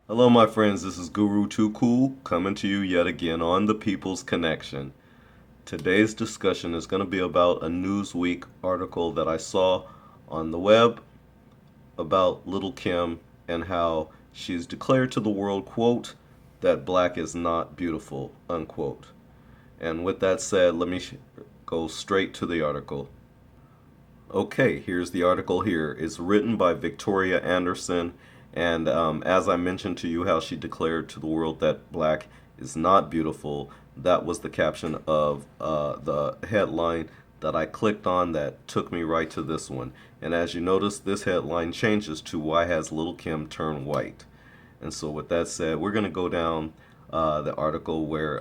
Hello, my friends. This is Guru Too Cool coming to you yet again on The People's Connection. Today's discussion is going to be about a Newsweek article that I saw on the web about Lil Kim and how she's declared to the world, quote, that black is not beautiful, unquote. And with that said, let me go straight to the article. Okay, here's the article here. It's written by Victoria Anderson, and as I mentioned to you, how she declared to the world that black is not beautiful, that was the caption of the headline that I clicked on that took me right to this one. And as you notice, this headline changes to Why Has Lil Kim Turned White? And so, with that said, we're going to go down the article where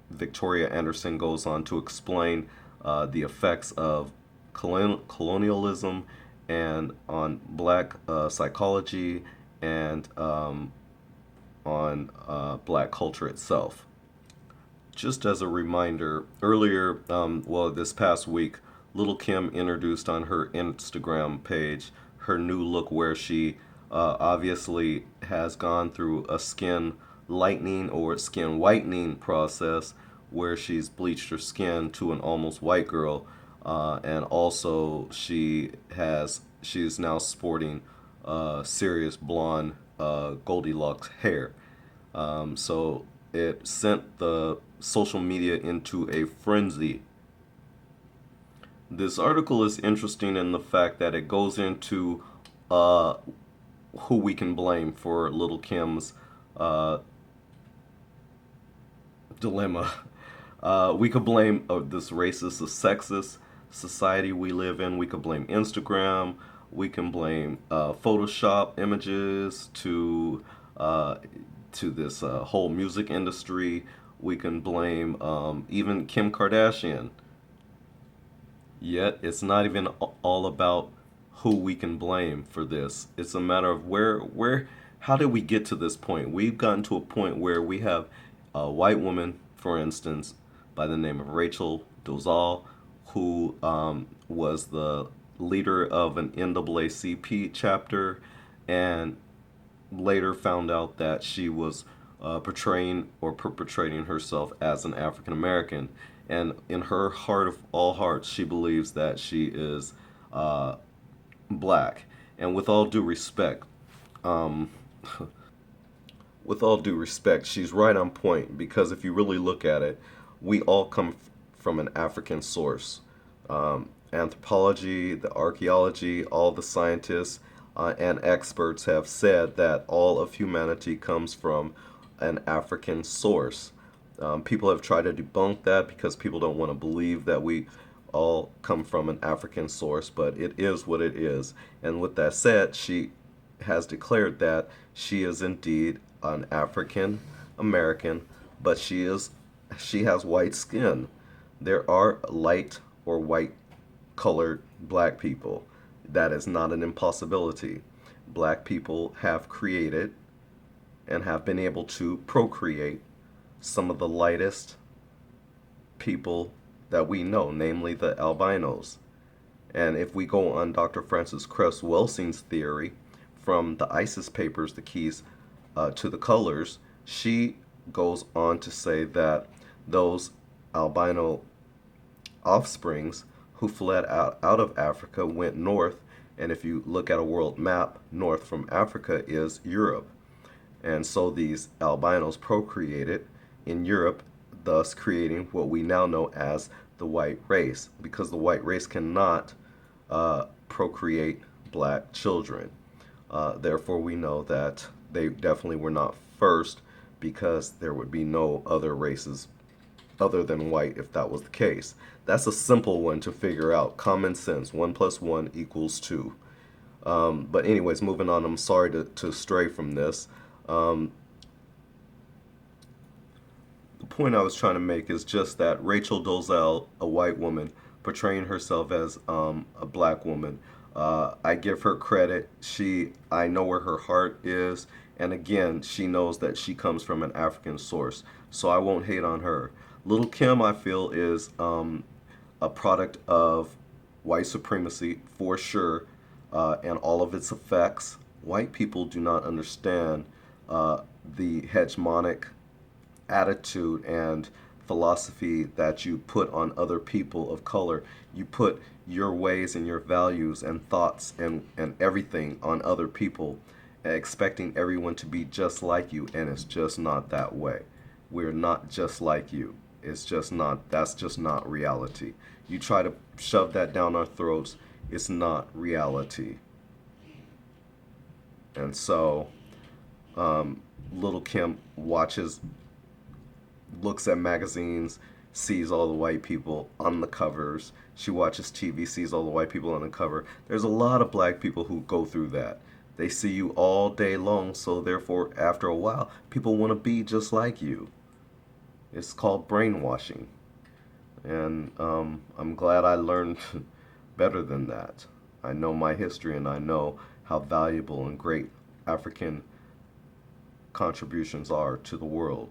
Victoria Anderson goes on to explain the effects of colonialism and on black psychology and on black culture itself. Just as a reminder, earlier, this past week, Lil Kim introduced on her Instagram page her new look where she obviously has gone through a skin lightening or skin whitening process where she's bleached her skin to an almost white girl, and also she's now sporting serious blonde Goldilocks hair. So it sent the social media into a frenzy. This article is interesting in the fact that it goes into uh, who we can blame for Little Kim's uh, dilemma. We could blame this racist, or sexist society we live in. We could blame Instagram. We can blame Photoshop images uh, to this whole music industry. We can blame even Kim Kardashian. Yet it's not even all about who we can blame for this. It's a matter of how did we get to this point? We've gotten to a point where we have a white woman, for instance, by the name of Rachel Dolezal, who was the leader of an NAACP chapter, and later found out that she was portraying or perpetrating herself as an African American. And in her heart of all hearts, she believes that she is uh, black. And um, with all due respect, she's right on point because if you really look at it, we all come from an African source. Anthropology, the archaeology, all the scientists and experts have said that all of humanity comes from an African source. People have tried to debunk that because people don't want to believe that we all come from an African source, but it is what it is. And with that said, she has declared that she is indeed an African American, but she has white skin. There are light or white colored black people. That is not an impossibility. Black people have created and have been able to procreate some of the lightest people that we know, namely the albinos. And if we go on Dr. Frances Cress Welsing's theory from the ISIS papers, the keys to the colors, she goes on to say that those albino offsprings who fled out of Africa went north. And if you look at a world map, north from Africa is Europe. And so these albinos procreated in Europe, thus creating what we now know as the white race, because the white race cannot procreate black children. Therefore, we know that they definitely were not first because there would be no other races other than white if that was the case. That's a simple one to figure out. Common sense. 1 plus 1 equals 2. But anyways, moving on. I'm sorry to stray from this. Um, the point I was trying to make is just that Rachel Dolezal, a white woman, portraying herself as a black woman, I give her credit. I know where her heart is, and again, she knows that she comes from an African source, so I won't hate on her. Little Kim, I feel, is a product of white supremacy for sure, and all of its effects. White people do not understand uh, the hegemonic attitude and philosophy that you put on other people of color. You put your ways and your values and thoughts and everything on other people, expecting everyone to be just like you, and it's just not that way. We're not just like you. It's just not, that's just not reality. You try to shove that down our throats, it's not reality. And so, Little Kim looks at magazines, sees all the white people on the covers. She watches TV, sees all the white people on the cover. There's a lot of black people who go through that. They see you all day long, so therefore, after a while, people want to be just like you. It's called brainwashing. And I'm glad I learned better than that. I know my history and I know how valuable and great African contributions are to the world.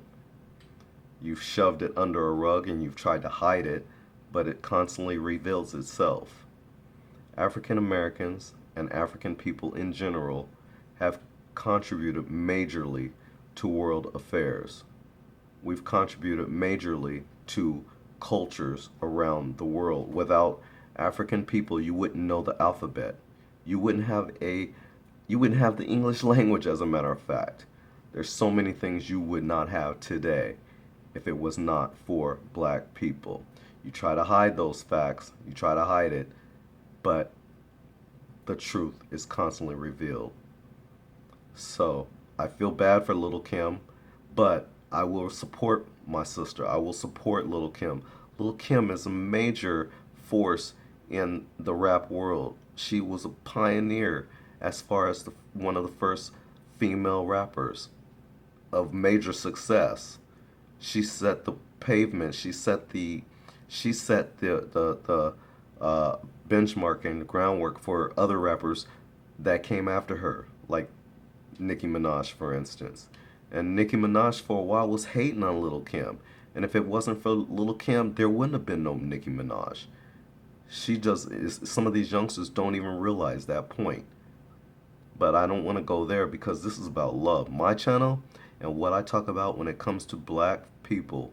You've shoved it under a rug and you've tried to hide it, but it constantly reveals itself. African Americans and African people in general have contributed majorly to world affairs. We've contributed majorly to cultures around the world. Without African people, you wouldn't know the alphabet. You wouldn't have the English language, as a matter of fact. There's so many things you would not have today if it was not for black people. You try to hide those facts, you try to hide it, but the truth is constantly revealed. So I feel bad for Lil Kim, but I will support my sister. I will support Lil Kim. Lil Kim is a major force in the rap world. She was a pioneer as far as one of the first female rappers of major success. She set the pavement. She set the benchmark and the groundwork for other rappers that came after her, like Nicki Minaj, for instance. And Nicki Minaj for a while was hating on Lil Kim. And if it wasn't for Lil Kim, there wouldn't have been no Nicki Minaj. Some of these youngsters don't even realize that point. But I don't want to go there because this is about love. My channel and what I talk about when it comes to black people,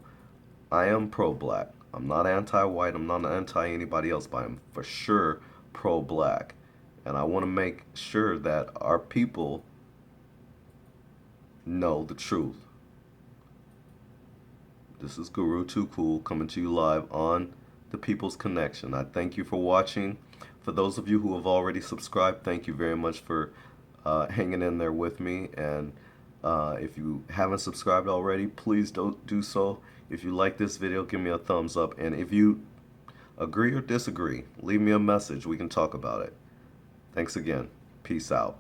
I am pro-black. I'm not anti-white. I'm not anti anybody else, but I'm for sure pro-black. And I want to make sure that our people know the truth. This is Guru Too Cool coming to you live on The People's Connection. I thank you for watching. For those of you who have already subscribed, thank you very much for hanging in there with me. And if you haven't subscribed already, please don't do so. If you like this video, give me a thumbs up. And if you agree or disagree, leave me a message. We can talk about it. Thanks again. Peace out.